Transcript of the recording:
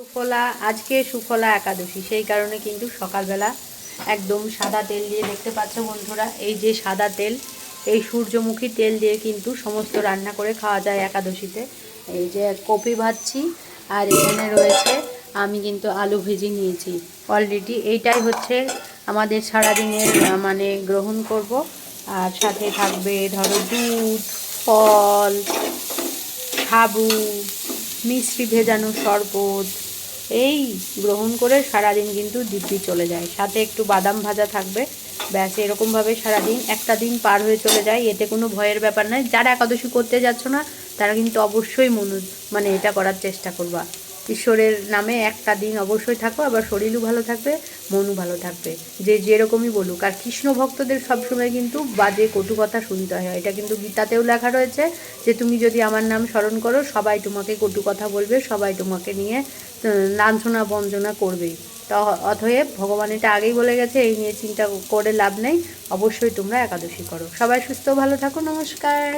সুফলা আজকে সুফলা একাদশী, সেই কারণে কিন্তু সকালবেলা একদম সাদা তেল দিয়ে, দেখতে পাচ্ছ বন্ধুরা, এই যে সাদা তেল, এই সূর্যমুখী তেল দিয়ে কিন্তু সমস্ত রান্না করে খাওয়া যায় একাদশীতে। এই যে কপি ভাজছি, আর এখানে রয়েছে আমি কিন্তু আলু ভেজে নিয়েছি অলরেডি। এইটাই হচ্ছে আমাদের সারাদিনের মানে গ্রহণ করব। আর সাথে থাকবে ধরো দুধ, ফল, সাবু, মিষ্টি ভেজানো শরবত, এই গ্রহণ করে সারাদিন কিন্তু দিব্যি চলে যায়। সাথে একটু বাদাম ভাজা থাকবে, ব্যাস এরকমভাবে সারাদিন একটা দিন পার হয়ে চলে যায়। এতে কোনো ভয়ের ব্যাপার নয়। যারা একাদশী করতে যাচ্ছ না তারা কিন্তু অবশ্যই মানে এটা করার চেষ্টা করবা। ঈশ্বরের নামে একটা দিন অবশ্যই থাকো, আবার শরীরও ভালো থাকবে, মনও ভালো থাকবে, যে যেরকমই বলুক। আর কৃষ্ণ ভক্তদের সবসময় কিন্তু বাজে কটু কথা শুনতে হয়। এটা কিন্তু গীতাতেও লেখা রয়েছে যে তুমি যদি আমার নাম স্মরণ করো সবাই তোমাকে কটু কথা বলবে, সবাই তোমাকে নিয়ে লাঞ্ছনা বঞ্চনা করবেই। তো অতএব ভগবান এটা আগেই বলে গেছে, এই নিয়ে চিন্তা করে লাভ নেই। অবশ্যই তোমরা একাদশী করো। সবাই সুস্থ ভালো থাকো, নমস্কার।